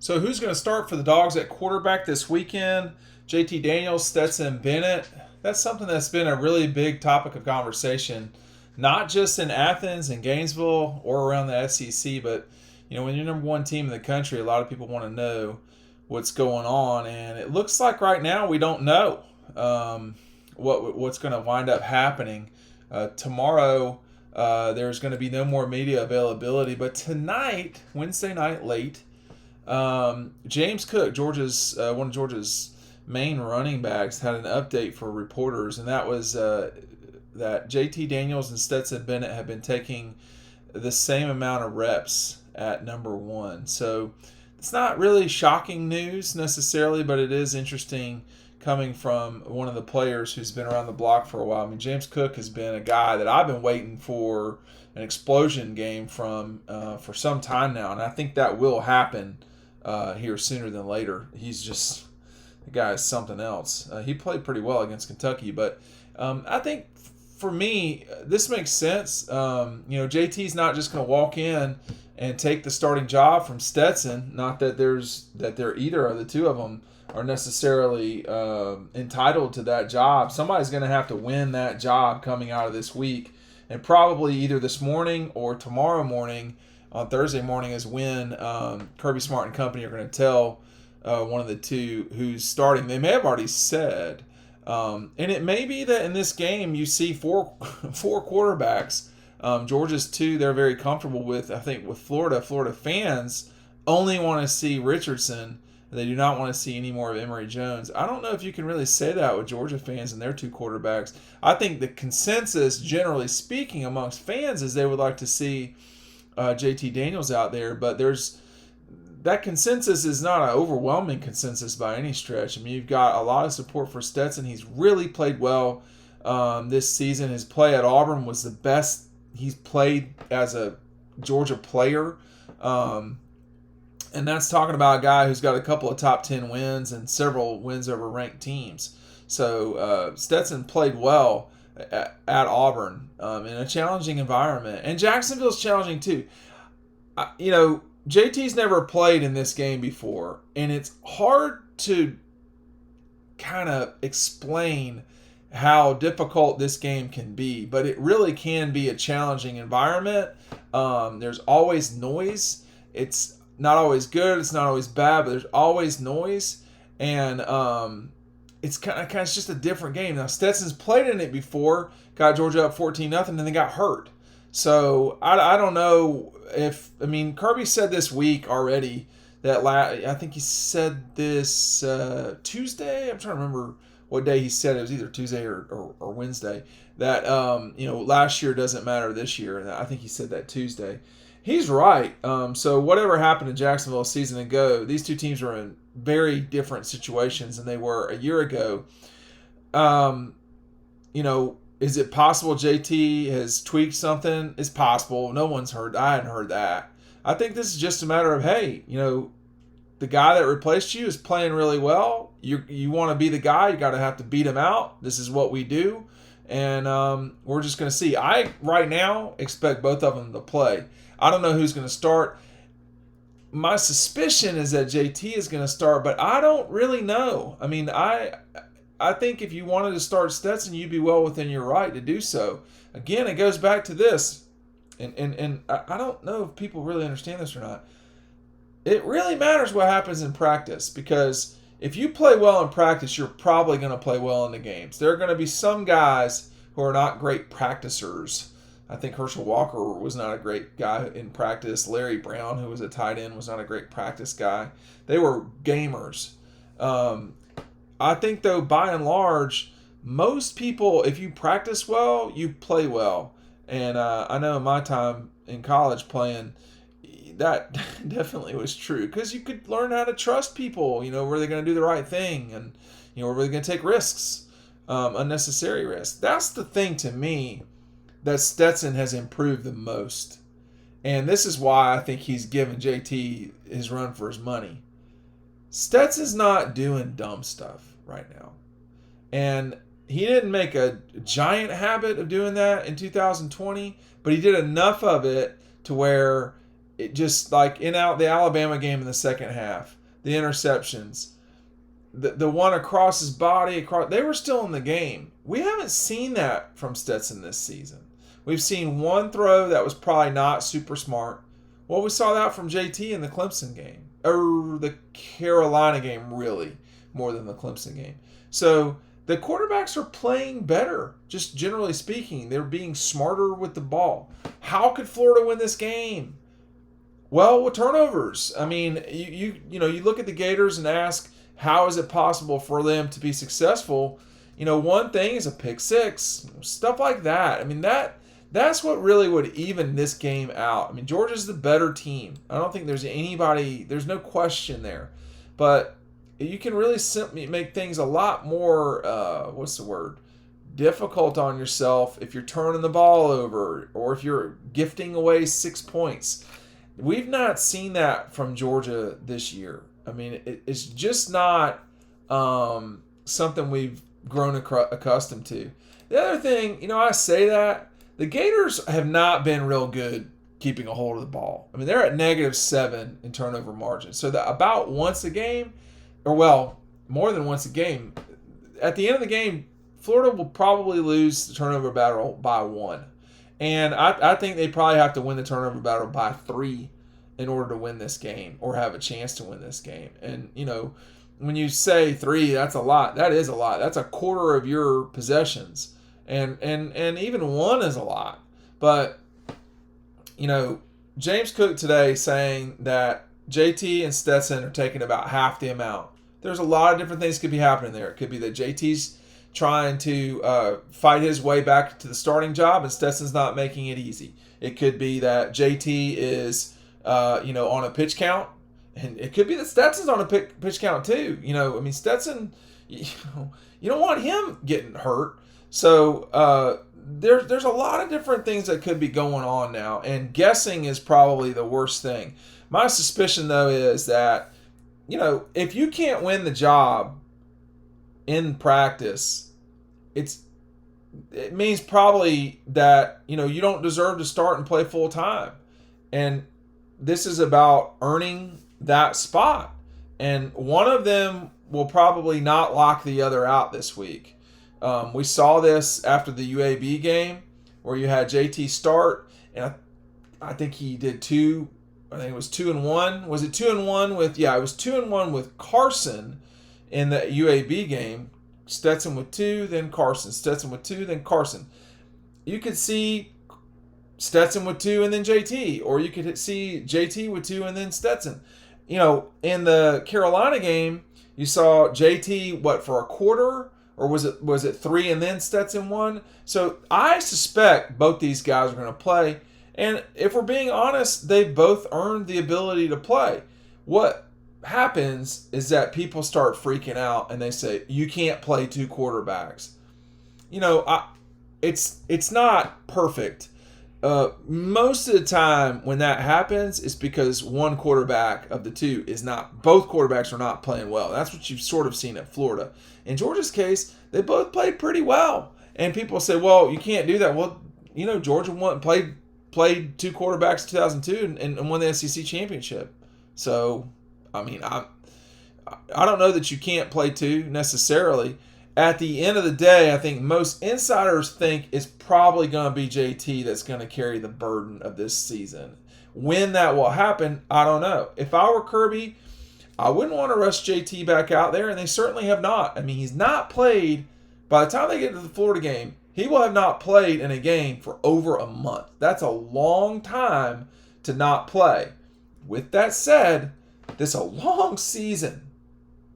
So who's going to start for the Dogs at quarterback this weekend? JT Daniels, Stetson Bennett. That's something that's been a really big topic of conversation, not just in Athens and Gainesville or around the SEC, but when you're number one team in the country, a lot of people want to know what's going on, and it looks like right now we don't know what's going to wind up happening. Tomorrow, there's going to be no more media availability, but tonight, Wednesday night, late. James Cook, Georgia's one of Georgia's main running backs, had an update for reporters, and that was that JT Daniels and Stetson Bennett have been taking the same amount of reps at number one. So it's not really shocking news necessarily, but it is interesting coming from one of the players who's been around the block for a while. I mean, James Cook has been a guy that I've been waiting for an explosion game from for some time now, and I think that will happen here sooner than later. The guy is something else. He played pretty well against Kentucky, but I think for me, this makes sense. JT's not just going to walk in and take the starting job from Stetson. Not that they're either of the two of them are necessarily entitled to that job. Somebody's going to have to win that job coming out of this week, and probably either this morning or tomorrow morning. On Thursday morning is when Kirby Smart and company are going to tell one of the two who's starting. They may have already said, and it may be that in this game you see four quarterbacks. Georgia's two they're very comfortable with. I think with Florida fans only want to see Richardson. They do not want to see any more of Emory Jones. I don't know if you can really say that with Georgia fans and their two quarterbacks. I think the consensus, generally speaking, amongst fans is they would like to see JT Daniels out there, but that consensus is not an overwhelming consensus by any stretch. I mean, you've got a lot of support for Stetson. He's really played well this season. His play at Auburn was the best he's played as a Georgia player. And that's talking about a guy who's got a couple of top 10 wins and several wins over ranked teams. So Stetson played well at Auburn in a challenging environment. And Jacksonville's challenging too. JT's never played in this game before, and it's hard to kind of explain how difficult this game can be, but it really can be a challenging environment. There's always noise. It's not always good, it's not always bad, but there's always noise, and it's kind of just a different game. Now, Stetson's played in it before, got Georgia up 14-0, and they got hurt. So I don't know Kirby said this week already that I think he said this Tuesday. I'm trying to remember what day he said it. It was either Tuesday or Wednesday. That last year doesn't matter this year, and I think he said that Tuesday. He's right. So whatever happened in Jacksonville a season ago, these two teams were in very different situations than they were a year ago. Is it possible JT has tweaked something? It's possible. No one's heard. I hadn't heard that. I think this is just a matter of, hey, the guy that replaced you is playing really well. You want to be the guy. You got to have to beat him out. This is what we do. And we're just going to see. I, right now, expect both of them to play. I don't know who's going to start. My suspicion is that JT is going to start, but I don't really know. I mean, I think if you wanted to start Stetson, you'd be well within your right to do so. Again, it goes back to this, and I don't know if people really understand this or not. It really matters what happens in practice, because if you play well in practice, you're probably going to play well in the games. There are going to be some guys who are not great practicers. I think Herschel Walker was not a great guy in practice. Larry Brown, who was a tight end, was not a great practice guy. They were gamers. I think, though, by and large, most people, if you practice well, you play well. And I know in my time in college playing, that definitely was true. Because you could learn how to trust people. Were they going to do the right thing? And, were they going to take risks, unnecessary risks? That's the thing to me that Stetson has improved the most. And this is why I think he's given JT his run for his money. Stetson's not doing dumb stuff right now. And he didn't make a giant habit of doing that in 2020, but he did enough of it to where it just like in out the Alabama game in the second half, the interceptions, the one across his body, they were still in the game. We haven't seen that from Stetson this season. We've seen one throw that was probably not super smart. Well, we saw that from JT in the Clemson game, or the Carolina game, really, more than the Clemson game. So the quarterbacks are playing better, just generally speaking. They're being smarter with the ball. How could Florida win this game? Well, with turnovers. I mean, you look at the Gators and ask, how is it possible for them to be successful? One thing is a pick six, stuff like that. I mean, that's what really would even this game out. I mean, Georgia's the better team. I don't think there's no question there. But you can really simply make things a lot more, difficult on yourself if you're turning the ball over or if you're gifting away 6 points. We've not seen that from Georgia this year. I mean, it's just not something we've grown accustomed to. The other thing, I say that, the Gators have not been real good keeping a hold of the ball. I mean, they're at -7 in turnover margin. So that about once a game, more than once a game, at the end of the game, Florida will probably lose the turnover battle by 1. And I think they probably have to win the turnover battle by 3 in order to win this game or have a chance to win this game. And, when you say 3, that's a lot. That is a lot. That's a quarter of your possessions. And even 1 is a lot. But, James Cook today saying that JT and Stetson are taking about half the amount. There's a lot of different things could be happening there. It could be that JT's trying to fight his way back to the starting job and Stetson's not making it easy. It could be that JT is, on a pitch count. And it could be that Stetson's on a pitch count too. Stetson, you don't want him getting hurt. So there's a lot of different things that could be going on now. And guessing is probably the worst thing. My suspicion, though, is that, if you can't win the job in practice, it means probably that, you don't deserve to start and play full time. And this is about earning that spot. And one of them will probably not lock the other out this week. We saw this after the UAB game where you had JT start, and I think he did 2. I think it was 2-1. Was it 2-1 with? Yeah, it was 2-1 with Carson in the UAB game. Stetson with 2, then Carson. Stetson with 2, then Carson. You could see Stetson with 2 and then JT, or you could see JT with 2 and then Stetson. In the Carolina game, you saw JT for a quarter, or was it 3 and then Stetson 1? So I suspect both these guys are going to play, and if we're being honest, they've both earned the ability to play. What happens is that people start freaking out and they say you can't play 2 quarterbacks. It's not perfect. Most of the time when that happens, it's because one quarterback of the 2 both quarterbacks are not playing well. That's what you've sort of seen at Florida. In Georgia's case, they both played pretty well. And people say, well, you can't do that. Well, Georgia played 2 quarterbacks in 2002 and won the SEC championship. So, I don't know that you can't play 2 necessarily. At the end of the day, I think most insiders think it's probably going to be JT that's going to carry the burden of this season. When that will happen, I don't know. If I were Kirby, I wouldn't want to rush JT back out there, and they certainly have not. I mean, he's not played. By the time they get to the Florida game, he will have not played in a game for over a month. That's a long time to not play. With that said, this is a long season.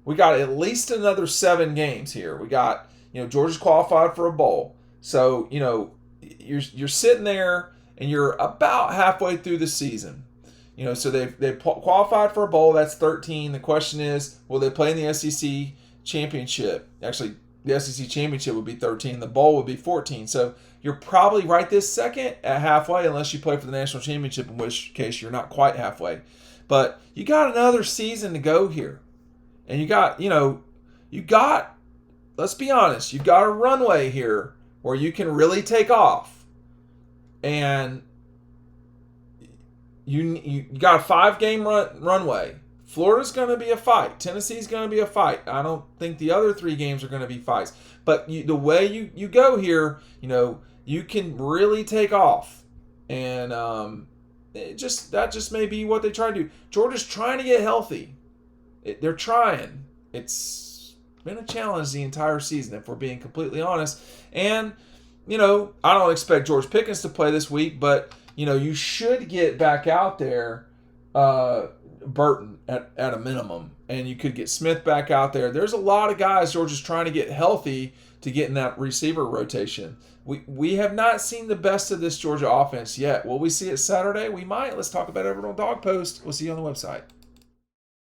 We got at least another 7 games here. We got, Georgia's qualified for a bowl. So, you're sitting there and you're about halfway through the season. So they've qualified for a bowl. That's 13. The question is, will they play in the SEC championship? Actually, the SEC championship would be 13. The bowl would be 14. So you're probably right this second at halfway unless you play for the national championship, in which case you're not quite halfway. But you got another season to go here. And you got, let's be honest, you've got a runway here where you can really take off. And you got a 5-game runway. Florida's going to be a fight. Tennessee's going to be a fight. I don't think the other 3 games are going to be fights. But the way you go here, you can really take off. And that just may be what they try to do. Georgia's trying to get healthy. They're trying. It's been a challenge the entire season, if we're being completely honest. And, I don't expect George Pickens to play this week, but, you should get back out there Burton at a minimum. And you could get Smith back out there. There's a lot of guys Georgia's trying to get healthy to get in that receiver rotation. We have not seen the best of this Georgia offense yet. Will we see it Saturday? We might. Let's talk about it over on Dog Post. We'll see you on the website.